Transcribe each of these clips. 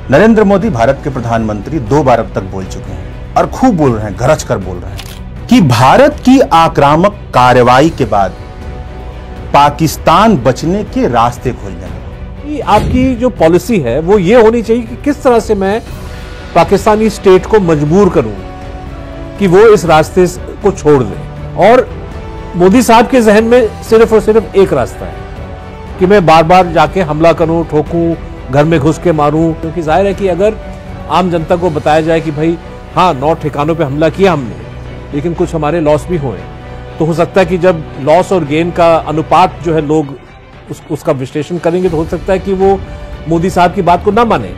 नरेंद्र मोदी भारत के प्रधानमंत्री 2 बार अब तक बोल चुके हैं और खूब बोल रहे हैं, गरज कर बोल रहे हैं कि भारत की आक्रामक कार्रवाई के बाद पाकिस्तान बचने के रास्ते खोजने लगा। आपकी जो पॉलिसी है वो ये होनी चाहिए कि किस तरह से मैं पाकिस्तानी स्टेट को मजबूर करूं कि वो इस रास्ते को छोड़ दें। और मोदी साहब के जहन में सिर्फ और सिर्फ एक रास्ता है कि मैं बार बार जाके हमला करूं, ठोकूं, घर में घुस के मारूं। क्योंकि जाहिर है कि अगर आम जनता को बताया जाए कि भाई हाँ 9 ठिकानों पे हमला किया हमने, लेकिन कुछ हमारे लॉस भी हुए, तो हो सकता है कि जब लॉस और गेन का अनुपात जो है लोग उसका विश्लेषण करेंगे तो हो सकता है कि वो मोदी साहब की बात को ना माने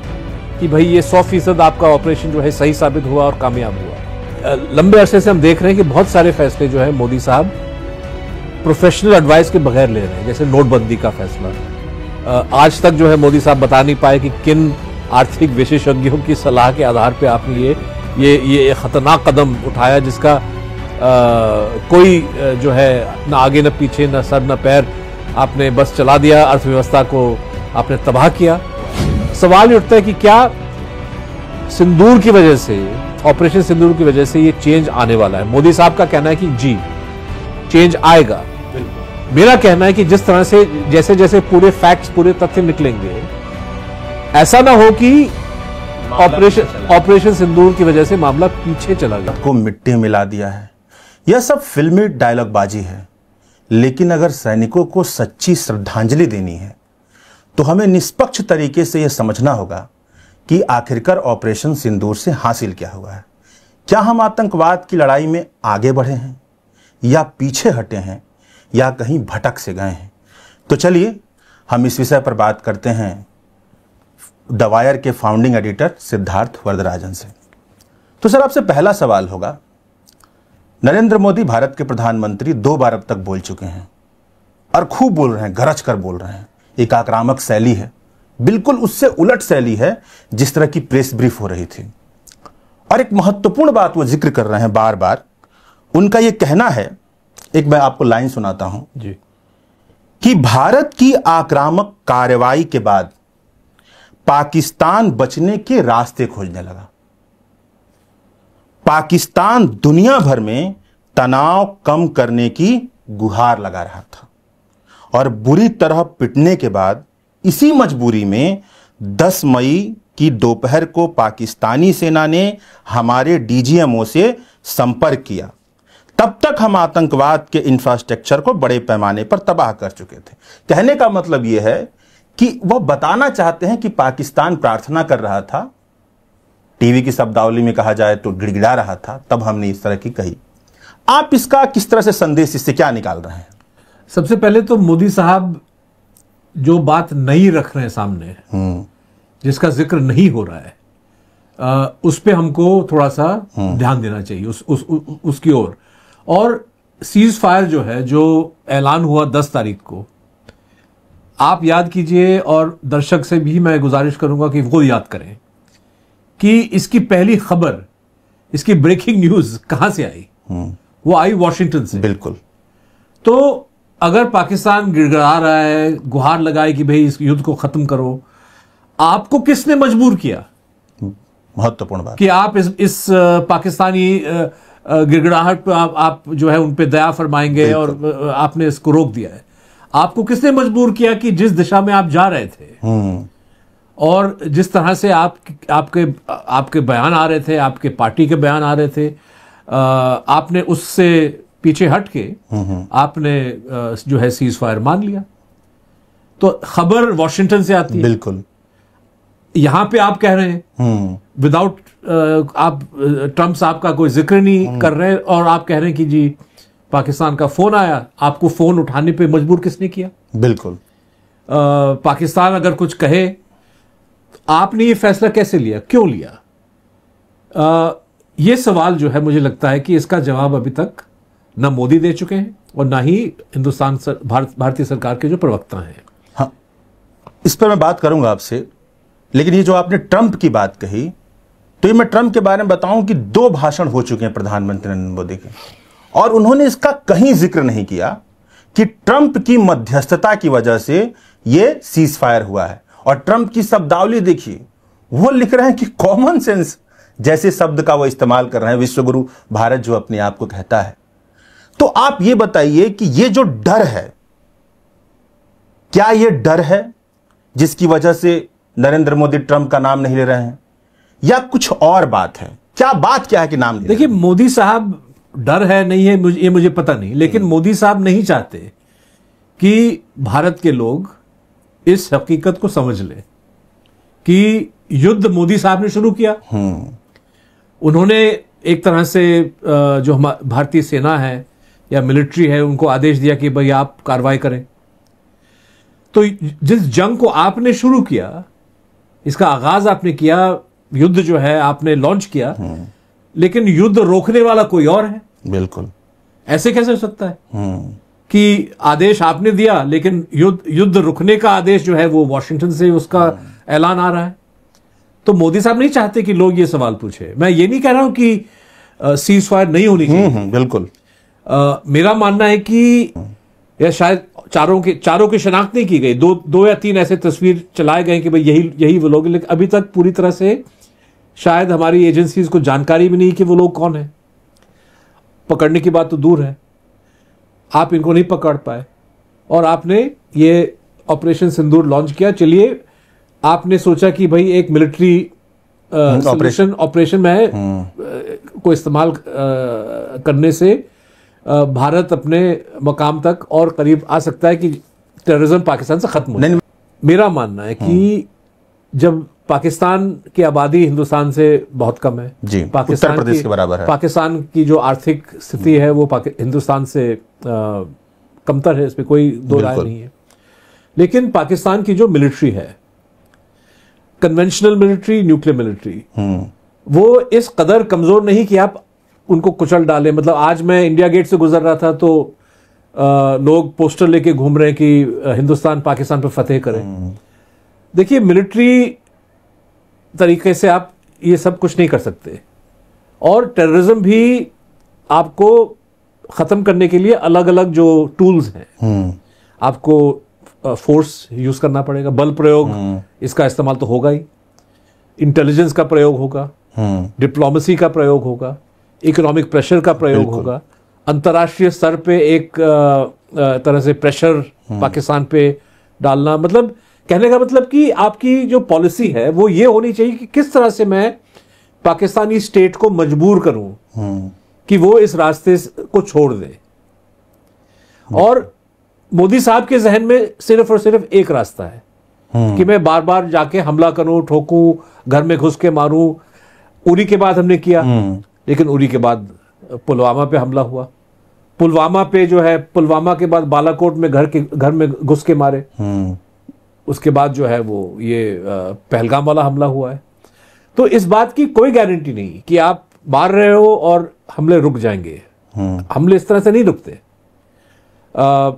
कि भाई ये 100% आपका ऑपरेशन जो है सही साबित हुआ और कामयाब हुआ। लंबे अरसे से हम देख रहे हैं कि बहुत सारे फैसले जो है मोदी साहब प्रोफेशनल एडवाइस के बगैर ले रहे हैं। जैसे नोटबंदी का फैसला, आज तक जो है मोदी साहब बता नहीं पाए कि किन आर्थिक विशेषज्ञों की सलाह के आधार पर आपने ये खतरनाक कदम उठाया जिसका कोई जो है ना आगे न पीछे, न सर न पैर, आपने बस चला दिया, अर्थव्यवस्था को आपने तबाह किया। सवाल ये उठता है कि क्या सिंदूर की वजह से, ऑपरेशन सिंदूर की वजह से ये चेंज आने वाला है? मोदी साहब का कहना है कि जी चेंज आएगा। मेरा कहना है कि जिस तरह से जैसे जैसे पूरे फैक्ट्स, पूरे तथ्य निकलेंगे, ऐसा ना हो कि ऑपरेशन सिंदूर की वजह से मामला पीछे चला गया। को मिट्टी मिला दिया है। यह सब फिल्मी डायलॉगबाजी है, लेकिन अगर सैनिकों को सच्ची श्रद्धांजलि देनी है तो हमें निष्पक्ष तरीके से यह समझना होगा कि आखिरकार ऑपरेशन सिंदूर से हासिल क्या हुआ है। क्या हम आतंकवाद की लड़ाई में आगे बढ़े हैं या पीछे हटे हैं या कहीं भटक से गए हैं? तो चलिए हम इस विषय पर बात करते हैं द वायर के फाउंडिंग एडिटर सिद्धार्थ वरदराजन से। तो सर, आपसे पहला सवाल होगा, नरेंद्र मोदी भारत के प्रधानमंत्री 2 बार अब तक बोल चुके हैं और खूब बोल रहे हैं, गरज कर बोल रहे हैं। एक आक्रामक शैली है, बिल्कुल उससे उलट शैली है जिस तरह की प्रेस ब्रीफ हो रही थी। और एक महत्वपूर्ण बात वो जिक्र कर रहे हैं बार बार, उनका ये कहना है, एक मैं आपको लाइन सुनाता हूं जी, कि भारत की आक्रामक कार्रवाई के बाद पाकिस्तान बचने के रास्ते खोजने लगा। पाकिस्तान दुनिया भर में तनाव कम करने की गुहार लगा रहा था और बुरी तरह पिटने के बाद इसी मजबूरी में 10 मई की दोपहर को पाकिस्तानी सेना ने हमारे डीजीएमओ से संपर्क किया। तब तक हम आतंकवाद के इंफ्रास्ट्रक्चर को बड़े पैमाने पर तबाह कर चुके थे। कहने का मतलब यह है कि वह बताना चाहते हैं कि पाकिस्तान प्रार्थना कर रहा था, टीवी की शब्दावली में कहा जाए तो गिड़गिड़ा रहा था, तब हमने इस तरह की कही। आप इसका किस तरह से संदेश, इससे क्या निकाल रहे हैं? सबसे पहले तो मोदी साहब जो बात नहीं रख रहे हैं सामने, जिसका जिक्र नहीं हो रहा है, उस पे हमको थोड़ा सा ध्यान देना चाहिए उसकी ओर। और सीज फायर जो है, जो ऐलान हुआ 10 तारीख को, आप याद कीजिए और दर्शक से भी मैं गुजारिश करूंगा कि वो याद करें कि इसकी पहली खबर, इसकी ब्रेकिंग न्यूज कहां से आई? वो आई वॉशिंगटन से। बिल्कुल। तो अगर पाकिस्तान गिड़गिड़ा रहा है, गुहार लगाए कि भाई इस युद्ध को खत्म करो, आपको किसने मजबूर किया? महत्वपूर्ण बात कि आप इस पाकिस्तानी गिड़गिड़ाहट पर आप जो है उन पे दया फरमाएंगे और आपने इसको रोक दिया है। आपको किसने मजबूर किया कि जिस दिशा में आप जा रहे थे और जिस तरह से आपके बयान आ रहे थे, आपके पार्टी के बयान आ रहे थे, आपने उससे पीछे हट के आपने जो है सीज फायर मान लिया। तो खबर वॉशिंगटन से आती है। बिल्कुल। यहां पे आप कह रहे हैं विदाउट आप ट्रंप साहब का कोई जिक्र नहीं कर रहे और आप कह रहे हैं कि जी पाकिस्तान का फोन आया। आपको फोन उठाने पे मजबूर किसने किया? बिल्कुल। पाकिस्तान अगर कुछ कहे तो आपने ये फैसला कैसे लिया, क्यों लिया? ये सवाल जो है, मुझे लगता है कि इसका जवाब अभी तक ना मोदी दे चुके हैं और ना ही हिंदुस्तान भारतीय सरकार के जो प्रवक्ता हैं। हाँ, इस पर मैं बात करूंगा आपसे, लेकिन ये जो आपने ट्रंप की बात कही, तो ये मैं ट्रंप के बारे में बताऊं कि 2 भाषण हो चुके हैं प्रधानमंत्री नरेंद्र मोदी के, और उन्होंने इसका कहीं जिक्र नहीं किया कि ट्रंप की मध्यस्थता की वजह से ये सीज फायर हुआ है। और ट्रंप की शब्दावली देखिए, वो लिख रहे हैं कि कॉमन सेंस जैसे शब्द का वो इस्तेमाल कर रहे हैं, विश्वगुरु भारत जो अपने आप को कहता है। तो आप ये बताइए कि ये जो डर है, क्या ये डर है जिसकी वजह से नरेंद्र मोदी ट्रंप का नाम नहीं ले रहे हैं, या कुछ और बात है? क्या है कि नाम नहीं? देखिए, मोदी साहब डर है नहीं है ये मुझे पता नहीं, लेकिन मोदी साहब नहीं चाहते कि भारत के लोग इस हकीकत को समझ लें कि युद्ध मोदी साहब ने शुरू किया। उन्होंने एक तरह से जो भारतीय सेना है या मिलिट्री है उनको आदेश दिया कि भाई आप कार्रवाई करें। तो जिस जंग को आपने शुरू किया, इसका आगाज आपने किया, युद्ध जो है आपने लॉन्च किया, लेकिन युद्ध रोकने वाला कोई और है। बिल्कुल, ऐसे कैसे हो सकता है कि आदेश आपने दिया लेकिन युद्ध रुकने का आदेश जो है वो वॉशिंगटन से उसका ऐलान आ रहा है। तो मोदी साहब नहीं चाहते कि लोग ये सवाल पूछे। मैं ये नहीं कह रहा हूं कि सीज फायर नहीं होनी चाहिए, बिल्कुल। मेरा मानना है कि या शायद चारों की शिनाख्त नहीं की गई, दो या तीन ऐसे तस्वीर चलाए गए कि भाई यही वो लोग, लेकिन अभी तक पूरी तरह से शायद हमारी एजेंसीज को जानकारी भी नहीं कि वो लोग कौन है। पकड़ने की बात तो दूर है, आप इनको नहीं पकड़ पाए और आपने ये ऑपरेशन सिंदूर लॉन्च किया। चलिए, आपने सोचा कि भाई एक मिलिट्री ऑपरेशन में को इस्तेमाल करने से भारत अपने मकाम तक और करीब आ सकता है कि टेररिज्म पाकिस्तान से खत्म हो जाए। मेरा मानना है कि जब पाकिस्तान की आबादी हिंदुस्तान से बहुत कम है, जी, उत्तर प्रदेश के बराबर है, पाकिस्तान की जो आर्थिक स्थिति है वो हिंदुस्तान से कमतर है, इसमें कोई दो राय नहीं है। लेकिन पाकिस्तान की जो मिलिट्री है, कन्वेंशनल मिलिट्री, न्यूक्लियर मिलिट्री, वो इस कदर कमजोर नहीं कि आप उनको कुचल डालें। मतलब आज मैं इंडिया गेट से गुजर रहा था तो लोग पोस्टर लेके घूम रहे हैं कि हिंदुस्तान पाकिस्तान पर फतेह करें। देखिए, मिलिट्री तरीके से आप ये सब कुछ नहीं कर सकते, और टेररिज्म भी आपको खत्म करने के लिए अलग अलग जो टूल्स हैं, आपको फोर्स यूज करना पड़ेगा, बल प्रयोग इसका इस्तेमाल तो होगा ही, इंटेलिजेंस का प्रयोग होगा, डिप्लोमेसी का प्रयोग होगा, इकोनॉमिक प्रेशर का प्रयोग होगा, अंतर्राष्ट्रीय स्तर पे एक तरह से प्रेशर पाकिस्तान पे डालना। मतलब कहने का मतलब कि आपकी जो पॉलिसी है वो ये होनी चाहिए कि किस तरह से मैं पाकिस्तानी स्टेट को मजबूर करूं कि वो इस रास्ते को छोड़ दे। और मोदी साहब के जहन में सिर्फ और सिर्फ एक रास्ता है कि मैं बार बार जाके हमला करूं, ठोकूं, घर में घुस के मारूं। उरी के बाद हमने किया, लेकिन उरी के बाद पुलवामा पे हमला हुआ, पुलवामा पे जो है, पुलवामा के बाद बालाकोट में घर में घुस के मारे, उसके बाद जो है वो ये पहलगाम वाला हमला हुआ है। तो इस बात की कोई गारंटी नहीं कि आप मार रहे हो और हमले रुक जाएंगे। हमले इस तरह से नहीं रुकते।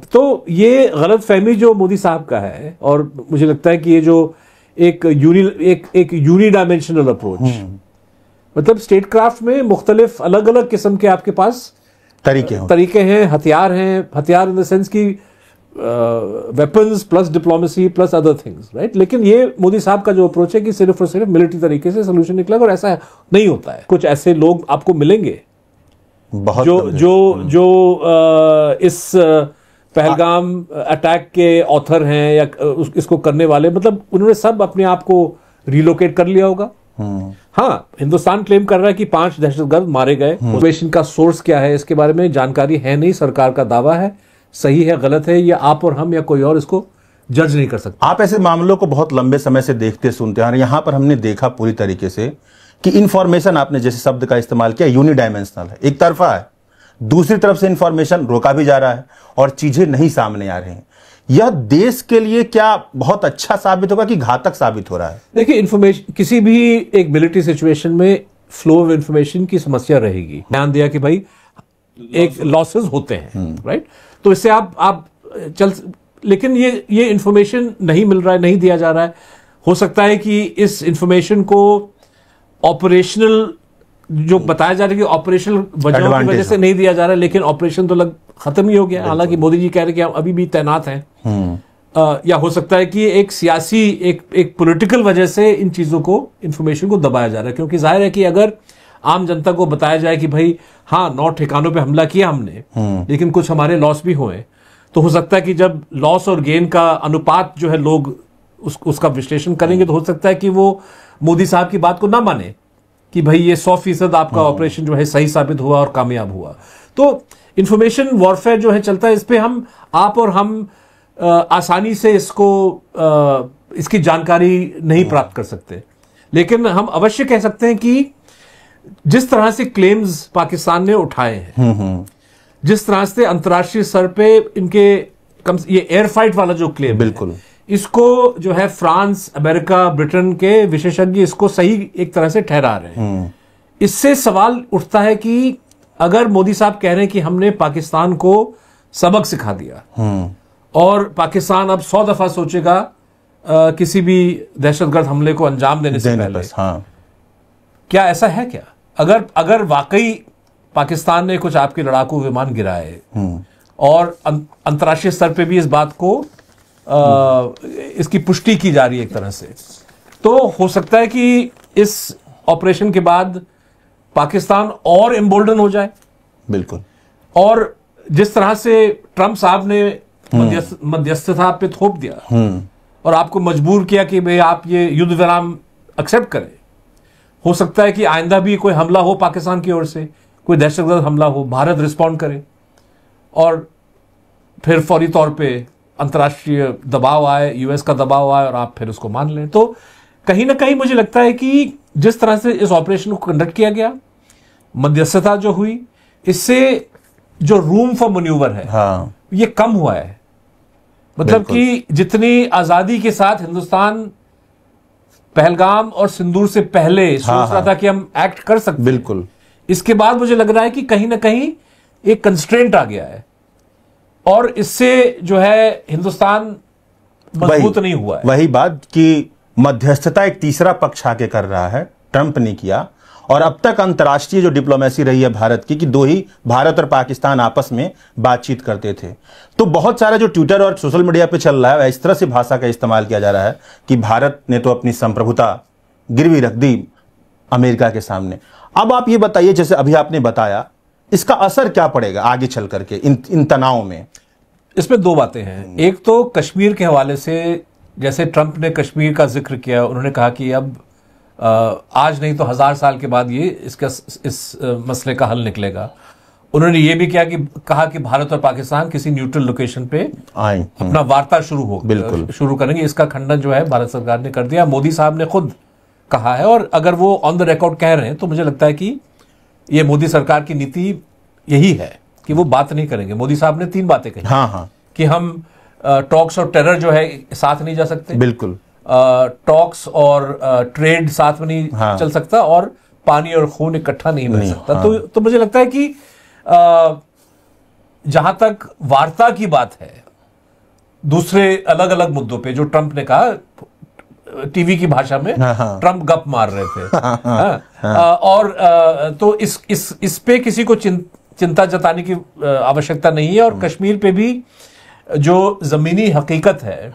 तो ये गलत फहमी जो मोदी साहब का है, और मुझे लगता है कि ये जो एक यूनिडायमेंशनल अप्रोच, मतलब स्टेट क्राफ्ट में मुख्तलिफ अलग अलग किस्म के आपके पास तरीके हैं, हथियार इन द सेंस की weapons plus diplomacy plus other things, right. लेकिन ये मोदी साहब का जो अप्रोच है कि सिर्फ और सिर्फ मिलिट्री तरीके से सोल्यूशन निकलेगा, और ऐसा नहीं होता है। कुछ ऐसे लोग आपको मिलेंगे बहुत जो इस पहलगाम अटैक के ऑथर हैं या इसको करने वाले, मतलब उन्होंने सब अपने आप को रिलोकेट कर लिया होगा। हाँ, हिंदुस्तान क्लेम कर रहा है कि 5 दहशतगर्द मारे गए। इंफॉर्मेशन का सोर्स क्या है इसके बारे में जानकारी है नहीं, सरकार का दावा है, सही है गलत है ये आप और हम या कोई और इसको जज नहीं कर सकते। आप ऐसे मामलों को बहुत लंबे समय से देखते सुनते हैं, यहां पर हमने देखा पूरी तरीके से कि इंफॉर्मेशन, आपने जैसे शब्द का इस्तेमाल किया, यूनिडायमेंशनल है, एक तरफा है। दूसरी तरफ से इंफॉर्मेशन रोका भी जा रहा है और चीजें नहीं सामने आ रही हैं। यह देश के लिए क्या बहुत अच्छा साबित होगा कि घातक साबित हो रहा है? देखिए, इंफॉर्मेशन, किसी भी एक मिलिट्री सिचुएशन में फ्लो ऑफ इंफॉर्मेशन की समस्या रहेगी। ध्यान दिया कि भाई एक लॉसेस होते हैं, राइट। तो इससे आप चल, लेकिन ये इंफॉर्मेशन नहीं मिल रहा है, नहीं दिया जा रहा है। हो सकता है कि इस इंफॉर्मेशन को ऑपरेशनल जो बताया जा रहा है कि ऑपरेशनल वजहों की वजह से नहीं दिया जा रहा है, लेकिन ऑपरेशन तो खत्म ही हो गया। हालांकि मोदी जी कह रहे हैं कि हम अभी भी तैनात हैं, या हो सकता है कि एक सियासी एक पॉलिटिकल वजह से इन चीजों को, इंफॉर्मेशन को दबाया जा रहा है। क्योंकि जाहिर है कि अगर आम जनता को बताया जाए कि भाई हाँ 9 ठिकानों पे हमला किया हमने, लेकिन कुछ हमारे लॉस भी हुए, तो हो सकता है कि जब लॉस और गेन का अनुपात जो है लोग उसका विश्लेषण करेंगे, तो हो सकता है कि वो मोदी साहब की बात को ना माने कि भाई ये 100% आपका ऑपरेशन जो है सही साबित हुआ और कामयाब हुआ। तो इंफॉर्मेशन वॉरफेयर जो है चलता है, इस पे आप और हम आसानी से इसकी जानकारी नहीं प्राप्त कर सकते, लेकिन हम अवश्य कह सकते हैं कि जिस तरह से क्लेम्स पाकिस्तान ने उठाए हैं, जिस तरह से अंतर्राष्ट्रीय स्तर पे इनके ये एयर फाइट वाला जो क्लेम, बिल्कुल, इसको जो है फ्रांस, अमेरिका, ब्रिटेन के विशेषज्ञ इसको सही एक तरह से ठहरा रहे हैं। इससे सवाल उठता है कि अगर मोदी साहब कह रहे हैं कि हमने पाकिस्तान को सबक सिखा दिया और पाकिस्तान अब 100 दफा सोचेगा किसी भी दहशतगर्द हमले को अंजाम देने से पहले, हाँ। क्या ऐसा है क्या? अगर वाकई पाकिस्तान ने कुछ आपके लड़ाकू विमान गिराए और अंतर्राष्ट्रीय स्तर पे भी इस बात को इसकी पुष्टि की जा रही है एक तरह से, तो हो सकता है कि इस ऑपरेशन के बाद पाकिस्तान और एम्बोल्डन हो जाए। बिल्कुल। और जिस तरह से ट्रंप साहब ने मध्यस्थता पे थोप दिया और आपको मजबूर किया कि भाई आप ये युद्ध विराम एक्सेप्ट करें, हो सकता है कि आइंदा भी कोई हमला हो पाकिस्तान की ओर से, कोई दहशतगर्द हमला हो, भारत रिस्पॉन्ड करे और फिर फौरी तौर पे अंतर्राष्ट्रीय दबाव आए, यूएस का दबाव आए और आप फिर उसको मान लें। तो कहीं ना कहीं मुझे लगता है कि जिस तरह से इस ऑपरेशन को कंडक्ट किया गया, मध्यस्थता जो हुई, इससे जो रूम फॉर मैन्यूवर है, हाँ, ये कम हुआ है। मतलब कि जितनी आजादी के साथ हिंदुस्तान पहलगाम और सिंदूर से पहले सोच रहा था कि हम एक्ट कर सकते, बिल्कुल, इसके बाद मुझे लग रहा है कि कहीं ना कहीं एक कंस्ट्रेंट आ गया है और इससे जो है हिंदुस्तान मजबूत नहीं हुआ है। वही बात कि मध्यस्थता एक तीसरा पक्ष आके कर रहा है, ट्रंप ने किया। और अब तक अंतर्राष्ट्रीय जो डिप्लोमेसी रही है भारत की, कि दो ही भारत और पाकिस्तान आपस में बातचीत करते थे, तो बहुत सारा जो ट्विटर और सोशल मीडिया पे चल रहा है, इस तरह से भाषा का इस्तेमाल किया जा रहा है कि भारत ने तो अपनी संप्रभुता गिरवी रख दी अमेरिका के सामने। अब आप ये बताइए, जैसे अभी आपने बताया, इसका असर क्या पड़ेगा आगे चल करके इन तनाव में? इसमें दो बातें हैं। एक तो कश्मीर के हवाले से, जैसे ट्रंप ने कश्मीर का जिक्र किया, उन्होंने कहा कि अब आज नहीं तो 1000 साल के बाद ये इस मसले का हल निकलेगा। उन्होंने ये भी कहा कि भारत और पाकिस्तान किसी न्यूट्रल लोकेशन पे अपना वार्ता शुरू करेंगे। इसका खंडन जो है भारत सरकार ने कर दिया, मोदी साहब ने खुद कहा है। और अगर वो ऑन द रिकॉर्ड कह रहे हैं तो मुझे लगता है कि ये मोदी सरकार की नीति यही है कि वो बात नहीं करेंगे। मोदी साहब ने 3 बातें कही, हाँ, कि हम टॉक्स और टेरर जो है साथ नहीं जा सकते, बिल्कुल, टॉक्स और ट्रेड साथ में नहीं चल सकता, और पानी और खून इकट्ठा नहीं बन सकता। हाँ। तो मुझे लगता है कि जहां तक वार्ता की बात है, दूसरे अलग अलग मुद्दों पे जो ट्रंप ने कहा, टीवी की भाषा में ट्रंप गप मार रहे थे, और तो इस पे किसी को चिंता जताने की आवश्यकता नहीं है। और कश्मीर पे भी जो जमीनी हकीकत है,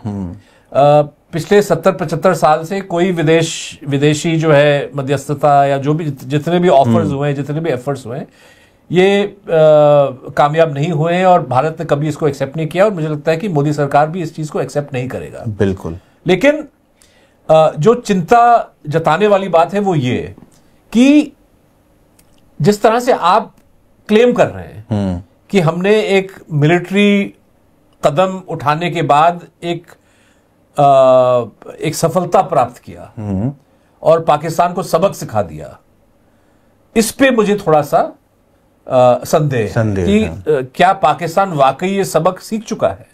पिछले 70-75 साल से कोई विदेशी जो है मध्यस्थता या जो भी जितने भी ऑफर्स हुए हैं, जितने भी एफर्ट्स हुए हैं, ये कामयाब नहीं हुए हैं और भारत ने कभी इसको एक्सेप्ट नहीं किया। और मुझे लगता है कि मोदी सरकार भी इस चीज को एक्सेप्ट नहीं करेगा। बिल्कुल। लेकिन जो चिंता जताने वाली बात है वो ये कि जिस तरह से आप क्लेम कर रहे हैं कि हमने एक मिलिट्री कदम उठाने के बाद एक सफलता प्राप्त किया और पाकिस्तान को सबक सिखा दिया, इस पे मुझे थोड़ा सा संदेह है कि क्या पाकिस्तान वाकई ये सबक सीख चुका है,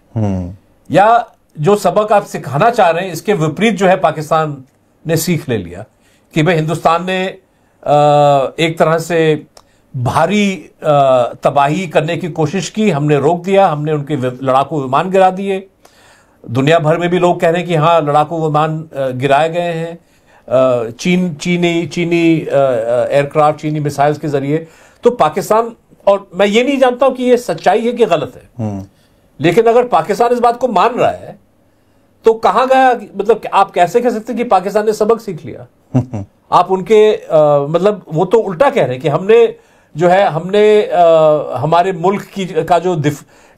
या जो सबक आप सिखाना चाह रहे हैं इसके विपरीत जो है पाकिस्तान ने सीख ले लिया कि भाई हिंदुस्तान ने एक तरह से भारी तबाही करने की कोशिश की, हमने रोक दिया, हमने उनके लड़ाकू विमान गिरा दिए। दुनिया भर में भी लोग कह रहे हैं कि हाँ, लड़ाकू विमान गिराए गए हैं चीनी एयरक्राफ्ट, चीनी मिसाइल्स के जरिए। तो पाकिस्तान, और मैं ये नहीं जानता हूं कि ये सच्चाई है कि गलत है, लेकिन अगर पाकिस्तान इस बात को मान रहा है तो कहां गया, मतलब आप कैसे कह सकते हैं कि पाकिस्तान ने सबक सीख लिया? आप उनके मतलब वो तो उल्टा कह रहे हैं कि हमने जो है हमारे मुल्क का जो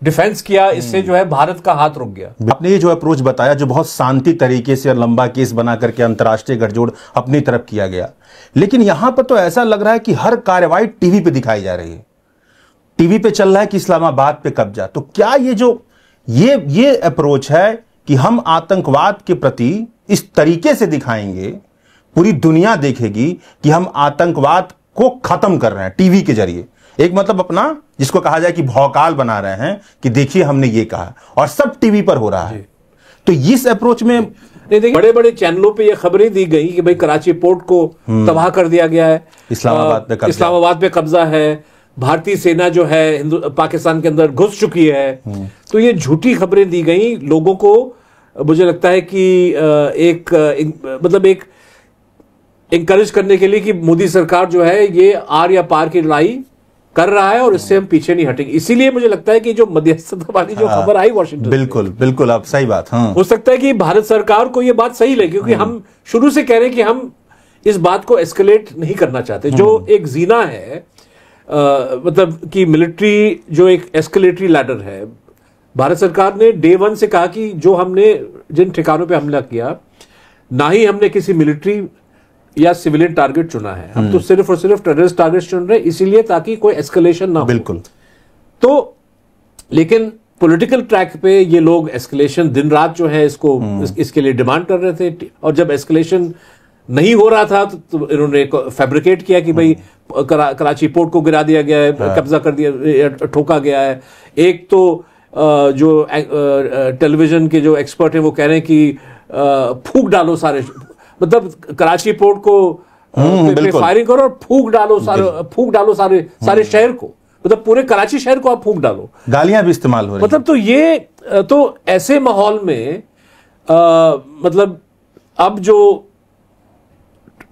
डिफेंस किया, इससे जो है भारत का हाथ रुक गया। आपने ये जो अप्रोच बताया, जो बहुत शांति तरीके से और लंबा केस बना करके अंतर्राष्ट्रीय गठजोड़ अपनी तरफ किया गया, लेकिन यहां पर तो ऐसा लग रहा है कि हर कार्रवाई टीवी पे दिखाई जा रही है। टीवी पे चल रहा है कि इस्लामाबाद पे कब्जा। तो क्या ये जो ये अप्रोच है कि हम आतंकवाद के प्रति इस तरीके से दिखाएंगे, पूरी दुनिया देखेगी कि हम आतंकवाद को खत्म कर रहे हैं टीवी के जरिए, एक मतलब अपना जिसको कहा जाए कि भौकाल बना रहे हैं कि देखिए हमने ये कहा, और सब टीवी पर हो रहा है। तो इस अप्रोच में बड़े बड़े चैनलों पे ये खबरें दी गई कि भाई कराची पोर्ट को तबाह कर दिया गया है, इस्लामाबाद पे कब्जा है, भारतीय सेना जो है पाकिस्तान के अंदर घुस चुकी है। तो ये झूठी खबरें दी गई लोगों को। मुझे लगता है कि मतलब एक इंकरेज करने के लिए कि मोदी सरकार जो है ये आर या पार की लड़ाई कर रहा है और इससे हम पीछे नहीं हटेंगे। इसीलिए मुझे लगता है कि जो मध्यस्थता वाली जो खबर आई वाशिंगटन, बिल्कुल आप सही बात, हो सकता है कि भारत सरकार को ये बात सही लगे, क्योंकि हम शुरू से कह रहे हैं कि हम इस बात को एस्केलेट नहीं करना चाहते। जो एक जीना है मतलब कि मिलिट्री जो एक एस्केलेटरी लैडर है, भारत सरकार ने डे 1 से कहा कि जो हमने जिन ठिकानों पे हमला किया, ना ही हमने किसी मिलिट्री या सिविलियन टारगेट चुना है, हम तो सिर्फ और सिर्फ टेररिस्ट टारगेट चुन रहे हैं, इसीलिए ताकि कोई एस्केलेशन ना हो। बिल्कुल। तो लेकिन पॉलिटिकल ट्रैक पे ये लोग एस्केलेशन दिन रात जो है इसके लिए डिमांड कर रहे थे, और जब एस्केलेशन नहीं हो रहा था तो इन्होंने फैब्रिकेट किया कि भाई कराची पोर्ट को गिरा दिया गया है, कब्जा कर दिया, ठोका गया है। एक तो जो टेलीविजन के जो एक्सपर्ट हैं वो कह रहे हैं कि फूंक डालो सारे, मतलब कराची पोर्ट को फायरिंग करो और फूंक डालो सारे शहर को, मतलब पूरे कराची शहर को आप फूंक डालो। गालियां भी इस्तेमाल हो रही, मतलब तो ये तो ऐसे माहौल में मतलब अब जो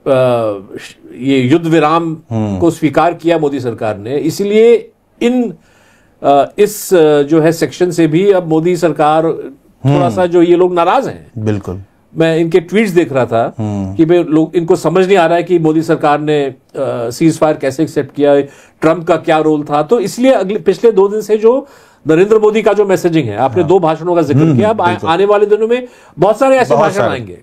ये युद्ध विराम को स्वीकार किया मोदी सरकार ने, इसीलिए इस जो है सेक्शन से भी अब मोदी सरकार थोड़ा सा जो ये लोग नाराज हैं। बिल्कुल। मैं इनके ट्वीट्स देख रहा था कि भाई लोग, इनको समझ नहीं आ रहा है कि मोदी सरकार ने सीज फायर कैसे एक्सेप्ट किया, ट्रंप का क्या रोल था। तो इसलिए पिछले 2 दिन से जो नरेंद्र मोदी का जो मैसेजिंग है, आपने 2 भाषणों का जिक्र किया, अब आने वाले दिनों में बहुत सारे ऐसे भाषण आएंगे।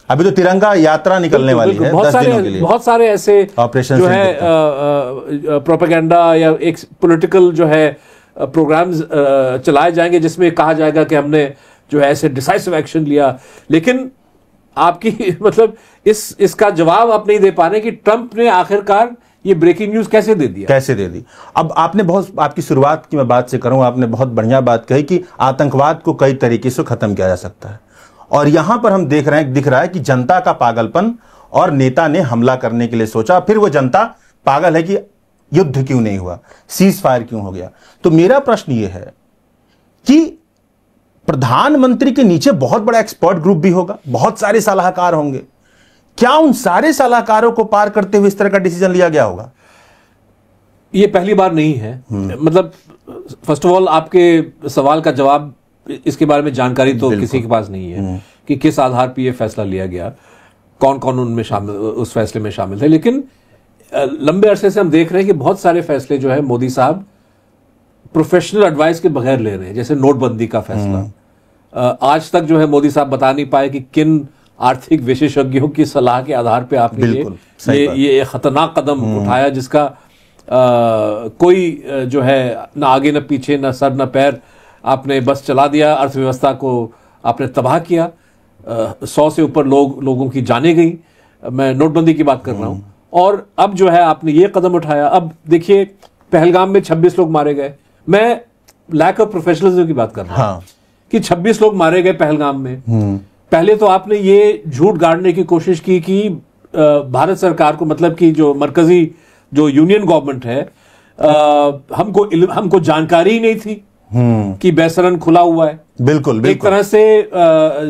अभी तो तिरंगा यात्रा निकलने वाली है, 10 दिनों के लिए। बहुत सारे ऐसे ऑपरेशन जो है प्रोपेगेंडा या एक पॉलिटिकल जो है प्रोग्राम्स चलाए जाएंगे, जिसमें कहा जाएगा कि हमने जो है ऐसे डिसाइसिव एक्शन लिया। लेकिन आपकी मतलब इसका जवाब आप नहीं दे पा रहे कि ट्रंप ने आखिरकार ये ब्रेकिंग न्यूज कैसे दे दी। अब आपने आपकी शुरुआत की मैं बात से करूं, आपने बहुत बढ़िया बात कही कि आतंकवाद को कई तरीके से खत्म किया जा सकता है, और यहां पर हम दिख रहा है कि जनता का पागलपन, और नेता ने हमला करने के लिए सोचा, फिर वो जनता पागल है कि युद्ध क्यों नहीं हुआ, सीज फायर क्यों हो गया। तो मेरा प्रश्न ये है कि प्रधानमंत्री के नीचे बहुत बड़ा एक्सपर्ट ग्रुप भी होगा, बहुत सारे सलाहकार होंगे, क्या उन सारे सलाहकारों को पार करते हुए इस तरह का डिसीजन लिया गया होगा? ये पहली बार नहीं है। मतलब फर्स्ट ऑफ ऑल आपके सवाल का जवाब, इसके बारे में जानकारी तो किसी के पास नहीं है कि किस आधार पर यह फैसला लिया गया, कौन कौन उनमें शामिल, उस फैसले में शामिल थे। लेकिन लंबे अरसे से हम देख रहे हैं कि बहुत सारे फैसले जो है मोदी साहब प्रोफेशनल एडवाइस के बगैर ले रहे हैं। जैसे नोटबंदी का फैसला, आज तक जो है मोदी साहब बता नहीं पाए कि किन आर्थिक विशेषज्ञों की सलाह के आधार पे आपने ये खतरनाक कदम उठाया, जिसका कोई जो है ना आगे न पीछे, न सर न पैर, आपने बस चला दिया, अर्थव्यवस्था को आपने तबाह किया, 100 से ऊपर लोगों की जानें गई। मैं नोटबंदी की बात कर रहा हूं। और अब जो है आपने ये कदम उठाया। अब देखिए पहलगाम में 26 लोग मारे गए। मैं लैक ऑफ प्रोफेशनलिज्म की बात कर रहा हूं कि 26 लोग मारे गए पहलगाम में। पहले तो आपने ये झूठ गाड़ने की कोशिश की कि भारत सरकार को, मतलब कि जो मरकजी जो यूनियन गवर्नमेंट है, हमको जानकारी ही नहीं थी कि बैसरन खुला हुआ है। बिल्कुल। एक तरह से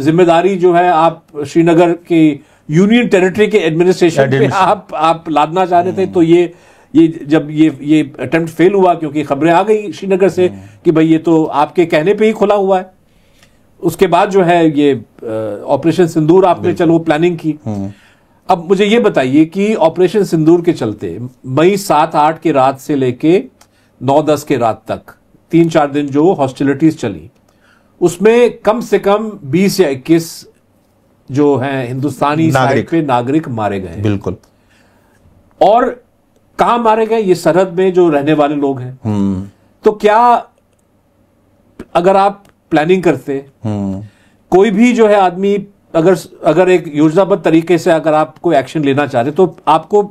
जिम्मेदारी जो है आप श्रीनगर की यूनियन टेरिटरी के एडमिनिस्ट्रेशन पे आप लादना चाह रहे थे। तो ये जब ये अटेम्प्ट फेल हुआ, क्योंकि खबरें आ गई श्रीनगर से कि भाई ये तो आपके कहने पे ही खुला हुआ है। उसके बाद जो है ये ऑपरेशन सिंदूर आपने चलो प्लानिंग की। अब मुझे ये बताइए कि ऑपरेशन सिंदूर के चलते मई 7-8 की रात से लेके 9-10 के रात तक 3-4 दिन जो हॉस्टिलिटीज चली, उसमें कम से कम 20 या 21 जो हैं हिंदुस्तानी साइड पे नागरिक मारे गए। बिल्कुल। और कहां मारे गए? ये सरहद में जो रहने वाले लोग हैं। तो क्या अगर आप प्लानिंग करते, कोई भी जो है आदमी अगर एक योजनाबद्ध तरीके से अगर आप कोई एक्शन लेना चाह रहे, तो आपको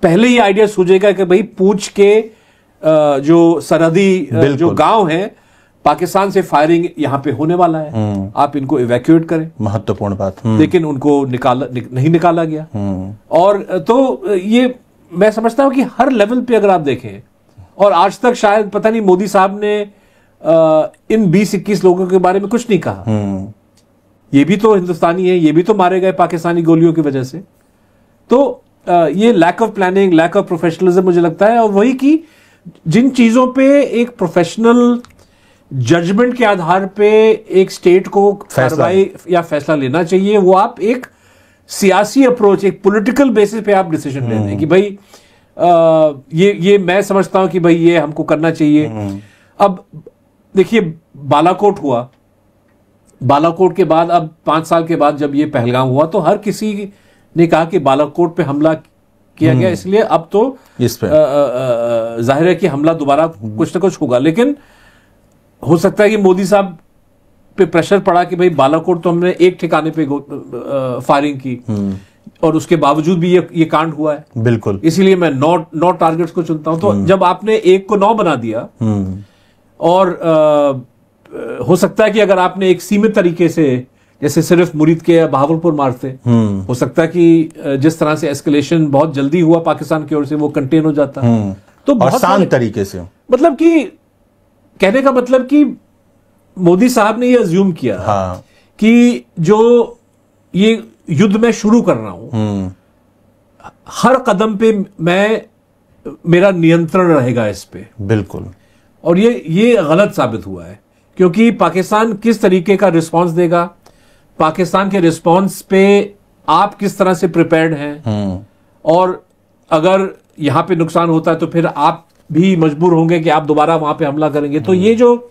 पहले ही आइडिया सूझेगा कि भाई पूंछ के जो सरहदी जो गांव हैं, पाकिस्तान से फायरिंग यहां पे होने वाला है, आप इनको इवैक्यूएट करें। महत्वपूर्ण बात। लेकिन उनको नहीं निकाला गया। और तो ये मैं समझता हूं कि हर लेवल पे अगर आप देखें, और आज तक शायद पता नहीं मोदी साहब ने इन 20-21 लोगों के बारे में कुछ नहीं कहा। ये भी तो हिंदुस्तानी है, ये भी तो मारे गए पाकिस्तानी गोलियों की वजह से। तो ये lack of planning, lack of professionalism मुझे लगता है। और वही कि जिन चीजों पे एक प्रोफेशनल जजमेंट के आधार पे एक स्टेट को कार्रवाई या फैसला लेना चाहिए, वो आप एक सियासी अप्रोच, एक पॉलिटिकल बेसिस पे आप डिसीजन ले रहे हैं कि भाई ये मैं समझता हूं कि भाई ये हमको करना चाहिए। अब देखिए बालाकोट हुआ, बालाकोट के बाद अब 5 साल के बाद जब ये पहलगाम हुआ, तो हर किसी ने कहा कि बालाकोट पे हमला किया गया, इसलिए अब तो इस पे जाहिर है कि हमला दोबारा कुछ ना कुछ होगा। लेकिन हो सकता है कि मोदी साहब पे प्रेशर पड़ा कि भाई बालाकोट तो हमने एक ठिकाने पे फायरिंग की और उसके बावजूद भी ये कांड हुआ है। बिल्कुल। इसीलिए मैं 9 टारगेट्स को चुनता हूं। तो जब आपने 1 को 9 बना दिया, और हो सकता है कि अगर आपने एक सीमित तरीके से, जैसे सिर्फ मुरीद के या बहावलपुर मारते, हो सकता है कि जिस तरह से एस्केलेशन बहुत जल्दी हुआ पाकिस्तान की ओर से, वो कंटेन हो जाता। तो बहुत आसान तरीके से, मतलब कि कहने का मतलब कि मोदी साहब ने ये अज्यूम किया कि जो ये युद्ध मैं शुरू कर रहा हूं, हर कदम पे मेरा नियंत्रण रहेगा इस पे। बिल्कुल। और ये गलत साबित हुआ है, क्योंकि पाकिस्तान किस तरीके का रिस्पांस देगा, पाकिस्तान के रिस्पांस पे आप किस तरह से प्रिपेयर्ड हैं, और अगर यहां पे नुकसान होता है तो फिर आप भी मजबूर होंगे कि आप दोबारा वहां पे हमला करेंगे। तो ये जो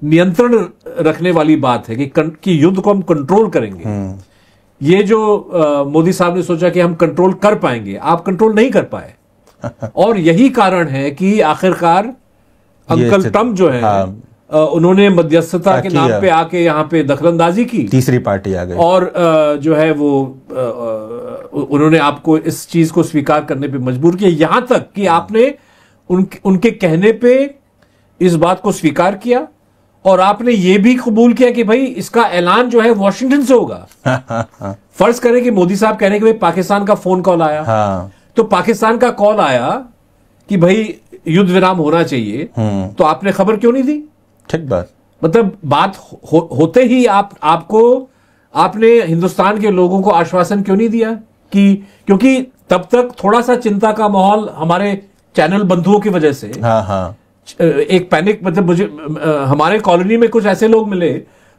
नियंत्रण रखने वाली बात है कि युद्ध को हम कंट्रोल करेंगे, ये जो मोदी साहब ने सोचा कि हम कंट्रोल कर पाएंगे, आप कंट्रोल नहीं कर पाए। और यही कारण है कि आखिरकार अंकल ट्रंप जो है, उन्होंने मध्यस्थता के नाम पे आके यहाँ पे दखलंदाजी की, तीसरी पार्टी आ गई, और जो है वो उन्होंने आपको इस चीज को स्वीकार करने पे मजबूर किया, यहां तक कि आपने उनके कहने पे इस बात को स्वीकार किया, और आपने ये भी कबूल किया कि भाई इसका ऐलान जो है वॉशिंगटन से होगा। फर्ज करें कि मोदी साहब कह रहे हैं कि भाई पाकिस्तान का फोन कॉल आया, तो पाकिस्तान का कॉल आया कि भाई युद्ध विराम होना चाहिए, तो आपने खबर क्यों नहीं दी? ठीक बात। मतलब बात होते ही आपने हिंदुस्तान के लोगों को आश्वासन क्यों नहीं दिया कि, क्योंकि तब तक थोड़ा सा चिंता का माहौल हमारे चैनल बंधुओं की वजह से, एक पैनिक, मतलब मुझे हमारे कॉलोनी में कुछ ऐसे लोग मिले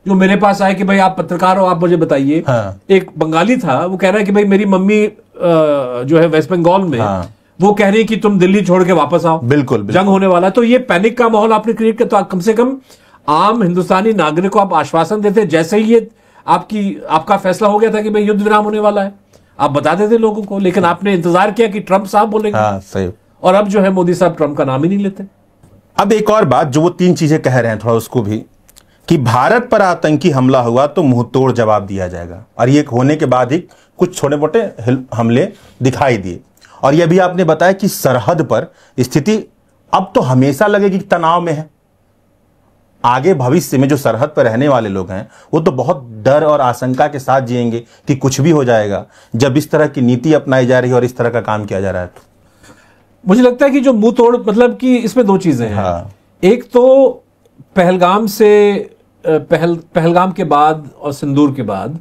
जो मेरे पास आए कि भाई आप पत्रकार हो, आप मुझे बताइए। एक बंगाली था, वो कह रहा है कि भाई मेरी मम्मी जो है वेस्ट बंगाल में, वो कह रही है कि तुम दिल्ली छोड़ के वापस आओ, बिल्कुल जंग होने वाला है। तो ये पैनिक का माहौल आपने क्रिएट किया। तो कम से कम आम हिंदुस्तानी नागरिक को आप आश्वासन देते, जैसे ही ये आपका फैसला हो गया था कि भाई युद्ध विराम होने वाला है, आप बता देते लोगों को। लेकिन आपने इंतजार किया कि ट्रंप साहब बोलेंगे, सही। और अब जो है मोदी साहब ट्रंप का नाम ही नहीं लेते। अब एक और बात, जो वो 3 चीजें कह रहे हैं, थोड़ा उसको भी, कि भारत पर आतंकी हमला हुआ तो मुंहतोड़ जवाब दिया जाएगा, और ये होने के बाद ही कुछ छोटे मोटे हमले दिखाई दिए। और यह भी आपने बताया कि सरहद पर स्थिति अब तो हमेशा लगेगी कि तनाव में है। आगे भविष्य में जो सरहद पर रहने वाले लोग हैं, वो तो बहुत डर और आशंका के साथ जिएंगे कि कुछ भी हो जाएगा, जब इस तरह की नीति अपनाई जा रही है और इस तरह का काम किया जा रहा है। तो मुझे लगता है कि जो मुंह तोड़, मतलब कि इसमें 2 चीजें हैं। एक तो पहलगाम के बाद और सिंदूर के बाद,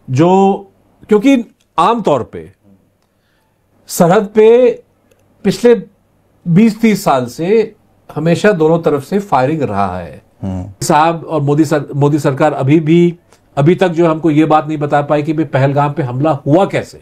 जो, क्योंकि आमतौर पे सरहद पे पिछले 20-30 साल से हमेशा दोनों तरफ से फायरिंग रहा है। साहब और मोदी सरकार अभी तक जो हमको ये बात नहीं बता पाई कि भाई पहलगाम पे हमला हुआ कैसे।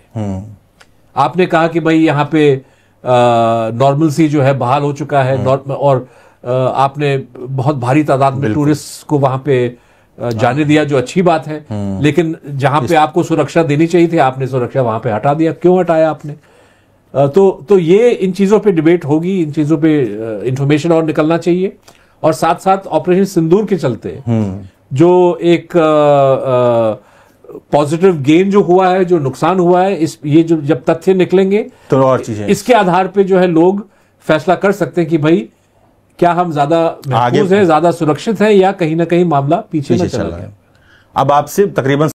आपने कहा कि भाई यहाँ पे नॉर्मलसी जो है बहाल हो चुका है, और आपने बहुत भारी तादाद में टूरिस्ट को वहां पे जाने दिया, जो अच्छी बात है। लेकिन जहां पे आपको सुरक्षा देनी चाहिए थी, आपने सुरक्षा वहां पे हटा दिया। क्यों हटाया आपने? तो ये इन चीजों पे डिबेट होगी, इन चीजों पे इंफॉर्मेशन और निकलना चाहिए। और साथ साथ ऑपरेशन सिंदूर के चलते जो एक पॉजिटिव गेन जो हुआ है, जो नुकसान हुआ है, ये जो जब तथ्य निकलेंगे तो और चीजें, इसके आधार पे जो है लोग फैसला कर सकते हैं कि भाई क्या हम ज्यादा महफूज हैं, ज्यादा सुरक्षित हैं, या कहीं ना कहीं मामला पीछे न चला गया। अब आपसे तकरीबन